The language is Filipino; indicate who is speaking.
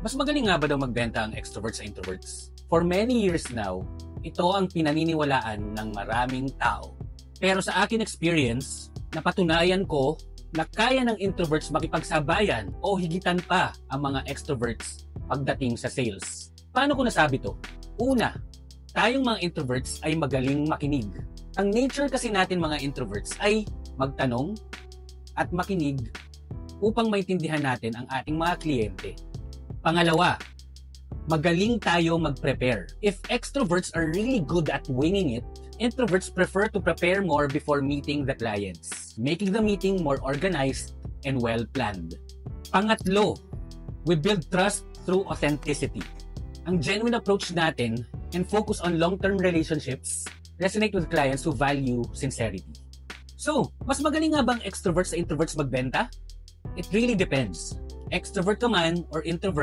Speaker 1: Mas magaling nga ba daw magbenta ang extroverts sa introverts? For many years now, ito ang pinaniniwalaan ng maraming tao. Pero sa akin experience, napatunayan ko na kaya ng introverts makipagsabayan o higitan pa ang mga extroverts pagdating sa sales. Paano ko nasabi to? Una, tayong mga introverts ay magaling makinig. Ang nature kasi natin mga introverts ay magtanong at makinig upang maintindihan natin ang ating mga kliyente. Pangalawa, magaling tayo mag-prepare. If extroverts are really good at winging it, introverts prefer to prepare more before meeting the clients, making the meeting more organized and well-planned. Pangatlo, we build trust through authenticity. Ang genuine approach natin and focus on long-term relationships resonate with clients who value sincerity. So, mas magaling nga bang extroverts sa introverts magbenta? It really depends. Extrovert ka man or introvert,